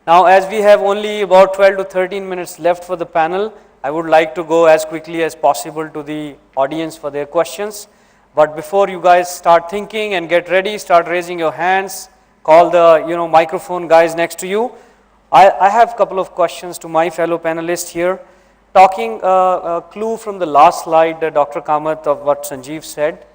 Now, as we have only about 12 to 13 minutes left for the panel, I would like to go as quickly as possible to the audience for their questions. But before you guys start thinking and get ready, start raising your hands, call the microphone guys next to you. I have a couple of questions to my fellow panelists here. Talking a clue from the last slide, Dr. Kamath, of what Sanjeev said,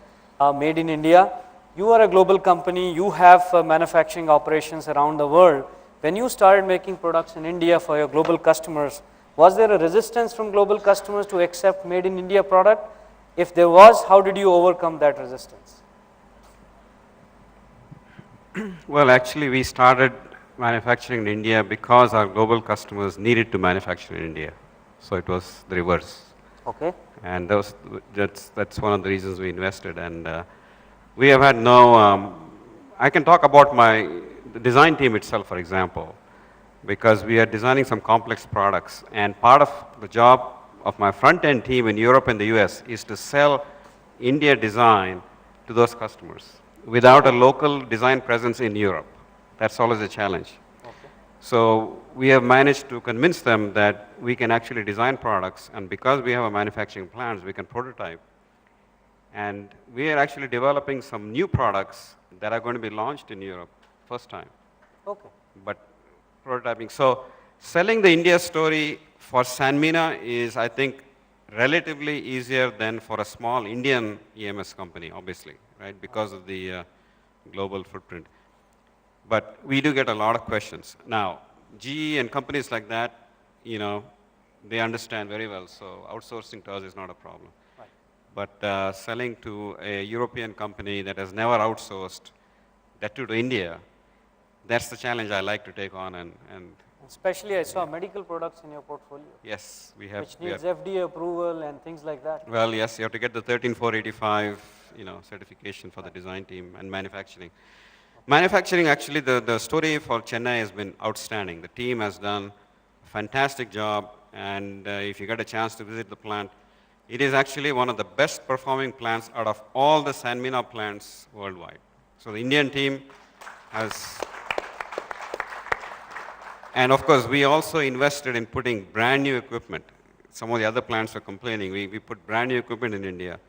made in India. You are a global company, you have manufacturing operations around the world. When you started making products in India for your global customers, was there a resistance from global customers to accept made in India product? If there was, how did you overcome that resistance? Well, actually, we started manufacturing in India because our global customers needed to manufacture in India. So it was the reverse. Okay. And that's one of the reasons we invested. And we have had no, I can talk about the design team itself, for example, because we are designing some complex products. And part of the job of my front-end team in Europe and the US is to sell India design to those customers without a local design presence in Europe. That's always a challenge. Okay. So we have managed to convince them that we can actually design products, and because we have a manufacturing plants, we can prototype. And we are actually developing some new products that are going to be launched in Europe first time. Okay. But prototyping. So selling the India story for Sanmina is, I think, relatively easier than for a small Indian EMS company, obviously, right, because of the global footprint. But we do get a lot of questions. Now, GE and companies like that, they understand very well, so outsourcing to us is not a problem. Right. But selling to a European company that has never outsourced, that too to India, that's the challenge I like to take on. And especially I saw medical products in your portfolio. Yes, we have. Which needs FDA approval and things like that. Well, yes, you have to get the 13485, certification for the design team and manufacturing. Manufacturing, actually, the story for Chennai has been outstanding. The team has done a fantastic job, and if you get a chance to visit the plant, it is actually one of the best performing plants out of all the Sanmina plants worldwide. So the Indian team has, and of course, we also invested in putting brand new equipment. Some of the other plants are complaining. We put brand new equipment in India,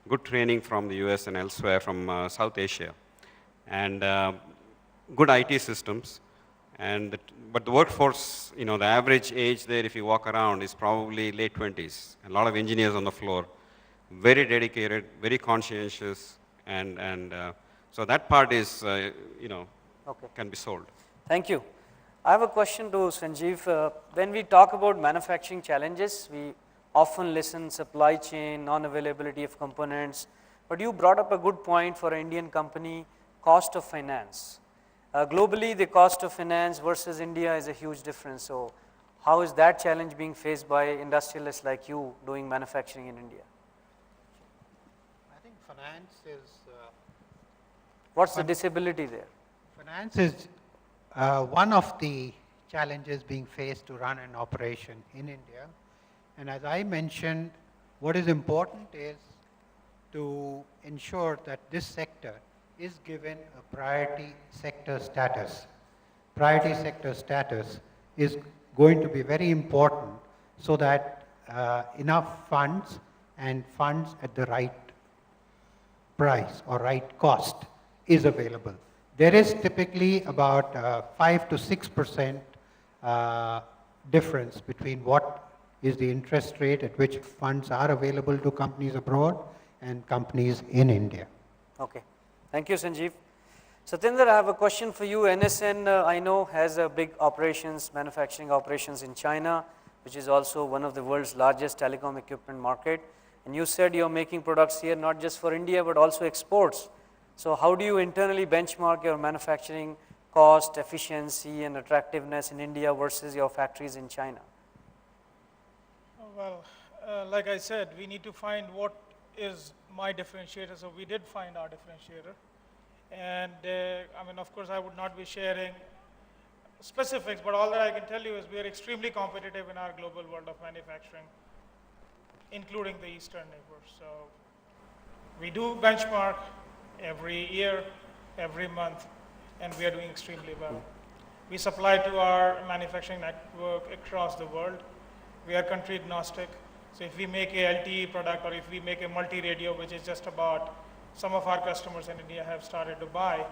good training from the US and elsewhere from South Asia, and good IT systems. But the workforce, the average age there, if you walk around, is probably late 20s. A lot of engineers on the floor, very dedicated, very conscientious, and so that part is, okay, can be sold. Thank you. I have a question to Sanjeev. When we talk about manufacturing challenges, we often listen supply chain, non-availability of components, but you brought up a good point for an Indian company, cost of finance. Globally, the cost of finance versus India is a huge difference. So how is that challenge being faced by industrialists like you doing manufacturing in India? I think finance is... what's the disability there? Finance is one of the challenges being faced to run an operation in India. And as I mentioned, what is important is to ensure that this sector is given a priority sector status. Priority sector status is going to be very important so that enough funds and funds at the right price or right cost is available. There is typically about 5 to 6% difference between what is the interest rate at which funds are available to companies abroad and companies in India. Okay. Thank you, Sanjeev. Satinder, I have a question for you. NSN, I know, has a big operations, manufacturing operations in China, which is also one of the world's largest telecom equipment market. And you said you're making products here not just for India, but also exports. So how do you internally benchmark your manufacturing cost, efficiency, and attractiveness in India versus your factories in China? Well, like I said, we need to find what is my differentiator. So we did find our differentiator. And I mean, of course, I would not be sharing specifics, but all that I can tell you is we are extremely competitive in our global world of manufacturing, including the Eastern neighbors. So we do benchmark every year, every month, and we are doing extremely well. We supply to our manufacturing network across the world. We are country agnostic. So if we make a LTE product or if we make a multi-radio, which is just about some of our customers in India have started to buy,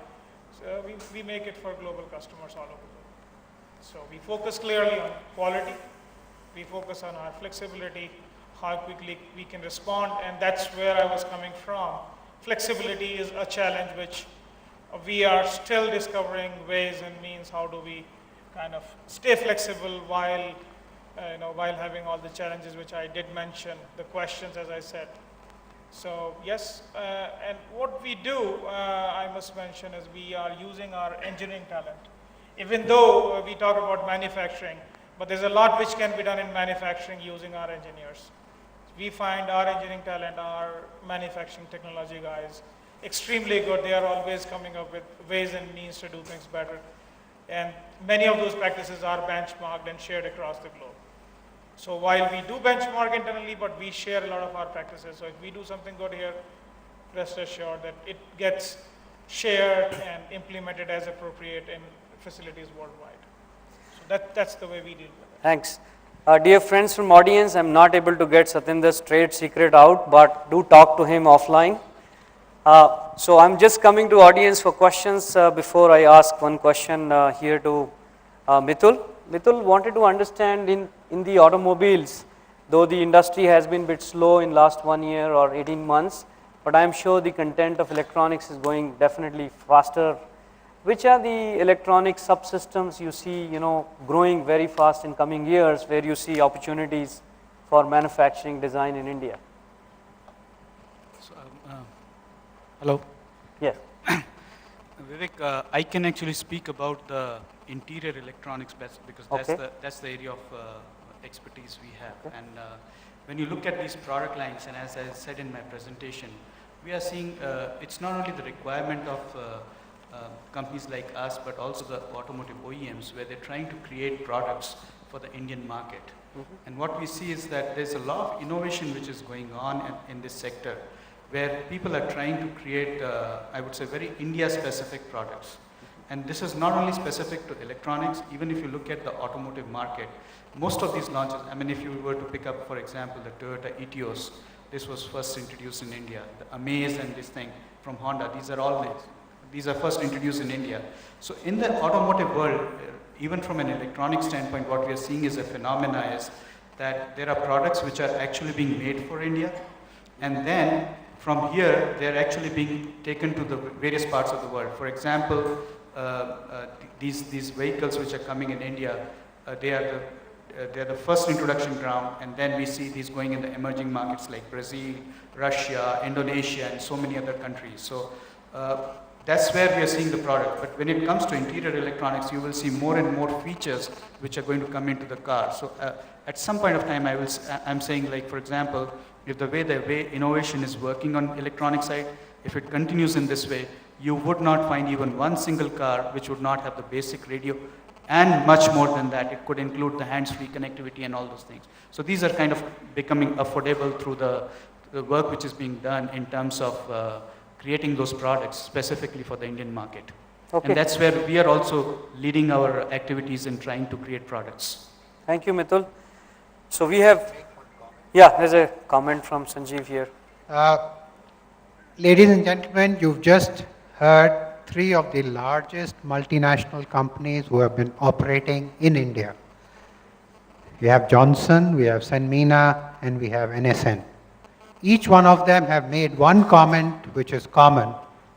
so we make it for global customers all over the world. So we focus clearly on quality. We focus on our flexibility, how quickly we can respond, and that's where I was coming from. Flexibility is a challenge which we are still discovering ways and means how do we kind of stay flexible while while having all the challenges which I did mention, the questions as I said. So yes, and what we do, I must mention, is we are using our engineering talent. Even though we talk about manufacturing, but there's a lot which can be done in manufacturing using our engineers. We find our engineering talent, our manufacturing technology guys, extremely good. They are always coming up with ways and means to do things better. And many of those practices are benchmarked and shared across the globe. So while we do benchmark internally, but we share a lot of our practices. So if we do something good here, rest assured that it gets shared and implemented as appropriate in facilities worldwide. So that's the way we deal with it. Thanks. Dear friends from audience, I'm not able to get Satyendra's trade secret out, but do talk to him offline. So I'm just coming to audience for questions before I ask one question here to Mitul. Mitul wanted to understand in the automobiles, though the industry has been a bit slow in last 1 year or 18 months, but I'm sure the content of electronics is going definitely faster. Which are the electronic subsystems you see, growing very fast in coming years, where you see opportunities for manufacturing design in India? So, hello. Yes. Vivek, I can actually speak about the interior electronics best because that's the area of expertise we have. Okay. And when you look at these product lines, and as I said in my presentation, we are seeing it's not only the requirement of companies like us, but also the automotive OEMs, where they're trying to create products for the Indian market. Mm-hmm. And what we see is that there's a lot of innovation which is going on in this sector, where people are trying to create, I would say, very India-specific products. And this is not only specific to electronics. Even if you look at the automotive market, most of these launches, I mean, if you were to pick up, for example, the Toyota Etios, this was first introduced in India. The Amaze and this thing from Honda, these are first introduced in India. So in the automotive world, even from an electronic standpoint, what we are seeing is a phenomena is that there are products which are actually being made for India, and then from here, they're actually being taken to the various parts of the world. For example, these vehicles which are coming in India, they're the first introduction ground, and then we see these going in the emerging markets like Brazil, Russia, Indonesia, and so many other countries. So that's where we are seeing the product. But when it comes to interior electronics, you will see more and more features which are going to come into the car. So at some point of time, I'm saying, like, for example, if the way innovation is working on electronic side, if it continues in this way, you would not find even one single car which would not have the basic radio, and much more than that. It could include the hands-free connectivity and all those things. So these are kind of becoming affordable through the work which is being done in terms of creating those products specifically for the Indian market. Okay. And that's where we are also leading our activities in trying to create products. Thank you, Mitul. So we have, there's a comment from Sanjeev here. Ladies and gentlemen, you've just heard 3 of the largest multinational companies who have been operating in India. We have Johnson, we have Sanmina, and we have NSN. Each one of them have made one comment which is common,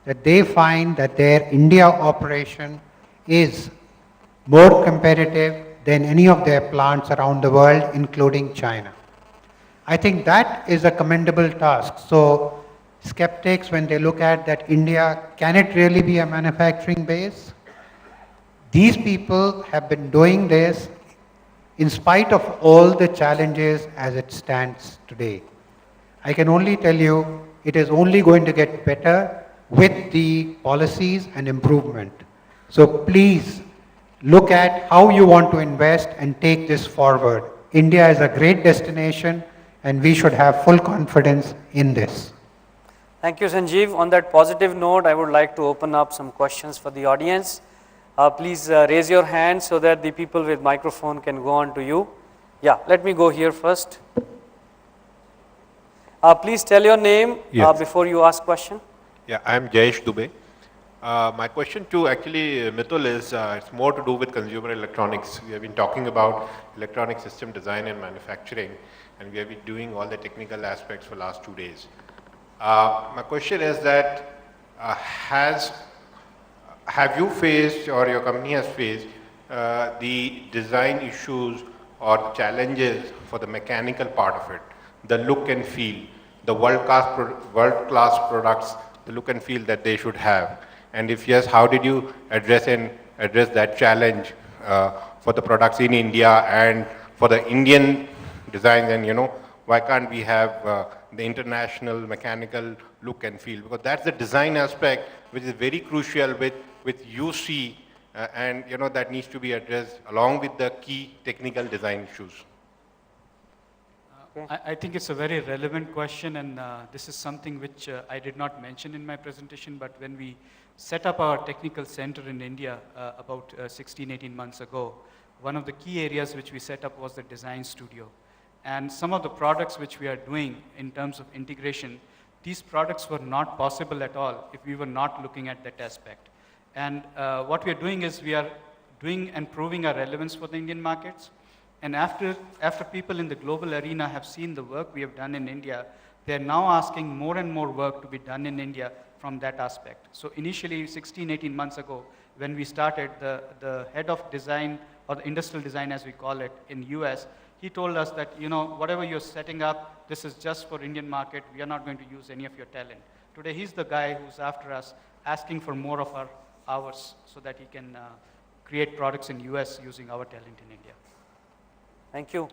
that they find that their India operation is more competitive than any of their plants around the world, including China. I think that is a commendable task. So skeptics, when they look at that India, can it really be a manufacturing base? These people have been doing this in spite of all the challenges as it stands today. I can only tell you, it is only going to get better with the policies and improvement. So please look at how you want to invest and take this forward. India is a great destination, and we should have full confidence in this. Thank you, Sanjeev. On that positive note, I would like to open up some questions for the audience. Please raise your hand so that the people with microphone can go on to you. Yeah, let me go here first. Please tell your name Yes. before you ask question. Yeah, I'm Jayesh Dubey. My question to actually Mitul is, it's more to do with consumer electronics. We have been talking about electronic system design and manufacturing, and we have been doing all the technical aspects for last 2 days. My question is that, have you faced or your company has faced the design issues or challenges for the mechanical part of it, the look and feel, the world-class products, the look and feel that they should have? And if yes, how did you address that challenge for the products in India and for the Indian designs? And why can't we have the international mechanical look and feel? Because that's the design aspect which is very crucial with UC, and that needs to be addressed along with the key technical design issues. I think it's a very relevant question, and this is something which I did not mention in my presentation, but when we set up our technical center in India about 16, 18 months ago, one of the key areas which we set up was the design studio. And some of the products which we are doing in terms of integration, these products were not possible at all if we were not looking at that aspect. And what we are doing is we are doing and proving our relevance for the Indian markets. And after people in the global arena have seen the work we have done in India, they are now asking more and more work to be done in India from that aspect. So initially, 16, 18 months ago, when we started, the head of design, or the industrial design as we call it, in US, he told us that, whatever you're setting up, this is just for Indian market. We are not going to use any of your talent. Today, he's the guy who's after us, asking for more of our hours so that he can create products in US using our talent in India. Thank you.